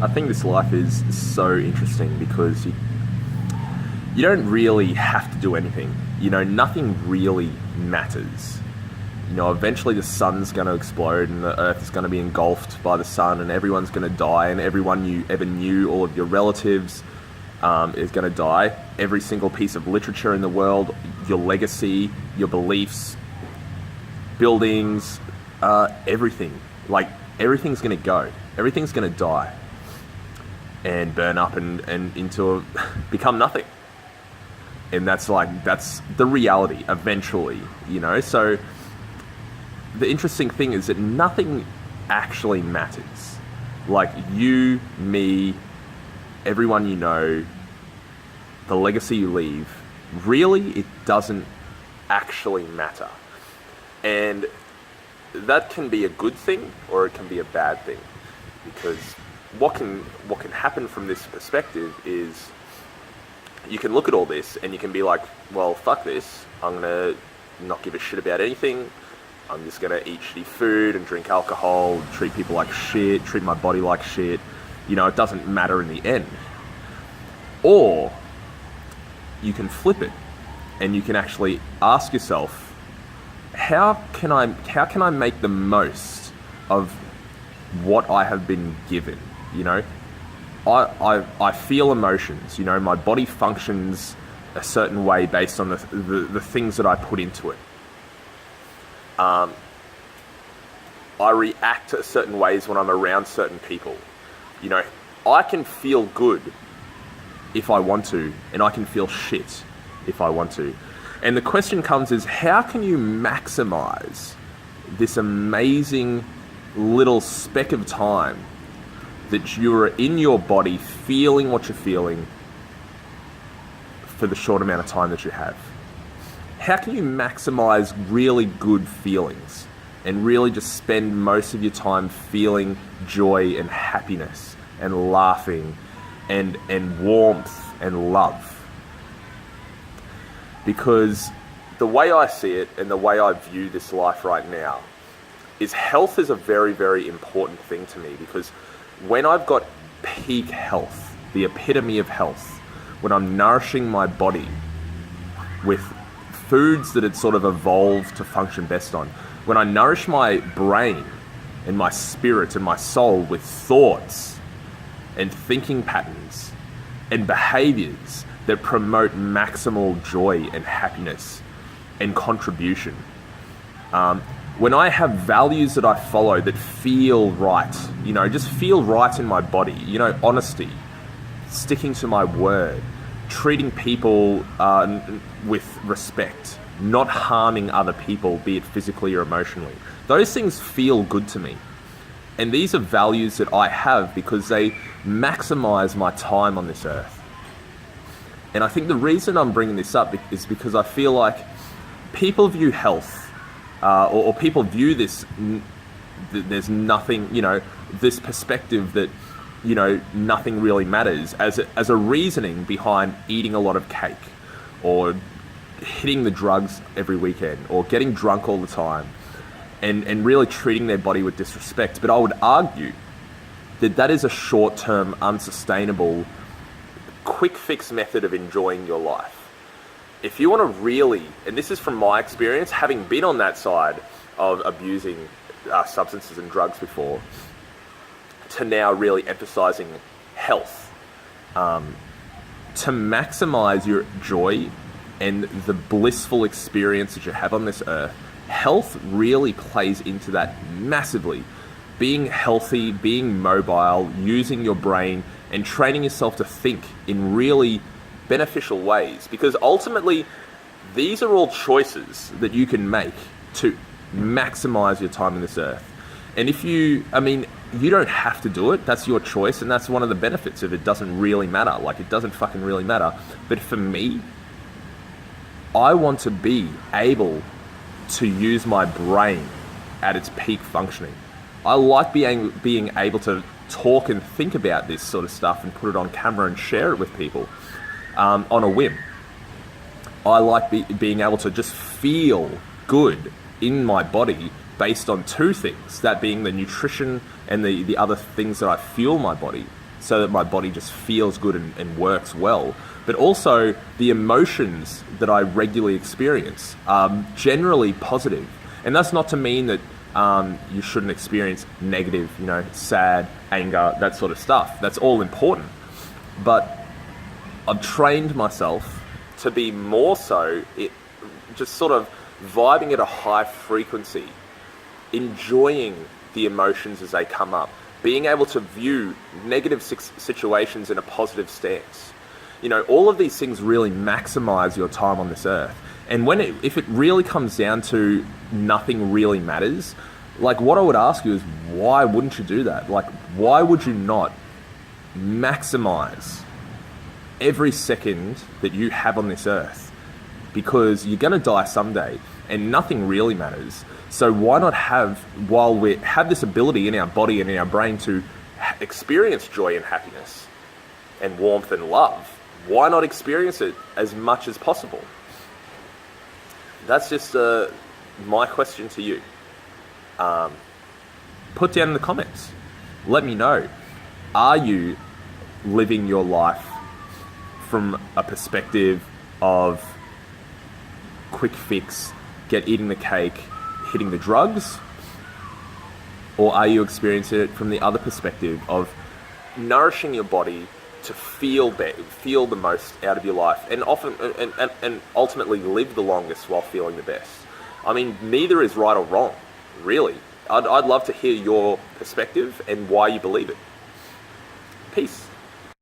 I think this life is so interesting because you don't really have to do anything. Nothing really matters. Eventually the sun's going to explode and the earth is going to be engulfed by the sun and everyone's going to die, and everyone you ever knew, all of your relatives, is going to die. Every single piece of literature in the world, your legacy, your beliefs, buildings, everything. Like, everything's going to go. Everything's going to die and burn up and become nothing. And that's the reality eventually, So the interesting thing is that nothing actually matters. Like you, me, everyone you know, the legacy you leave, really it doesn't actually matter. And that can be a good thing or it can be a bad thing, because what can happen from this perspective is you can look at all this and you can be like, well, fuck this, I'm gonna not give a shit about anything, I'm just gonna eat shitty food and drink alcohol, treat people like shit, treat my body like shit, it doesn't matter in the end. Or you can flip it and you can actually ask yourself, how can I make the most of what I have been given? I feel emotions, my body functions a certain way based on the things that I put into it. I react to certain ways when I'm around certain people. I can feel good if I want to, and I can feel shit if I want to. And the question comes is, how can you maximize this amazing little speck of time that you're in your body feeling what you're feeling for the short amount of time that you have? How can you maximize really good feelings and really just spend most of your time feeling joy and happiness and laughing and warmth and love? Because the way I see it and the way I view this life right now is health is a very, very important thing to me, because when I've got peak health, the epitome of health, when I'm nourishing my body with foods that it's sort of evolved to function best on, when I nourish my brain and my spirit and my soul with thoughts and thinking patterns and behaviors that promote maximal joy and happiness and contribution, when I have values that I follow that feel right, just feel right in my body, honesty, sticking to my word, treating people with respect, not harming other people, be it physically or emotionally. Those things feel good to me. And these are values that I have because they maximize my time on this earth. And I think the reason I'm bringing this up is because I feel like people view health, or people view this, there's nothing, this perspective that, nothing really matters as a reasoning behind eating a lot of cake or hitting the drugs every weekend or getting drunk all the time and really treating their body with disrespect. But I would argue that is a short-term, unsustainable, quick fix method of enjoying your life. If you want to really, and this is from my experience, having been on that side of abusing substances and drugs before, to now really emphasizing health, to maximize your joy and the blissful experience that you have on this earth, health really plays into that massively. Being healthy, being mobile, using your brain, and training yourself to think in really beneficial ways. Because ultimately, these are all choices that you can make to maximize your time on this earth. And you don't have to do it. That's your choice, and that's one of the benefits of it. Doesn't really matter. Like, it doesn't fucking really matter. But for me, I want to be able to use my brain at its peak functioning. I like being able to talk and think about this sort of stuff and put it on camera and share it with people on a whim. I like being able to just feel good in my body based on two things, that being the nutrition and the other things that I fuel my body. so that my body just feels good and works well, but also the emotions that I regularly experience are generally positive. And that's not to mean that you shouldn't experience negative, sad, anger, that sort of stuff. That's all important. But I've trained myself to be more so just sort of vibing at a high frequency, enjoying the emotions as they come up, being able to view negative situations in a positive stance. All of these things really maximize your time on this earth. And if it really comes down to nothing really matters, like what I would ask you is, why wouldn't you do that? Like, why would you not maximize every second that you have on this earth? Because you're going to die someday and nothing really matters. So why not while we have this ability in our body and in our brain to experience joy and happiness and warmth and love, why not experience it as much as possible? That's just my question to you. Put down in the comments. Let me know. Are you living your life from a perspective of quick fix, eating the cake, hitting the drugs? Or are you experiencing it from the other perspective of nourishing your body to feel the most out of your life, and often and ultimately live the longest while feeling the best? I mean, neither is right or wrong, really. I'd love to hear your perspective and why you believe it. Peace.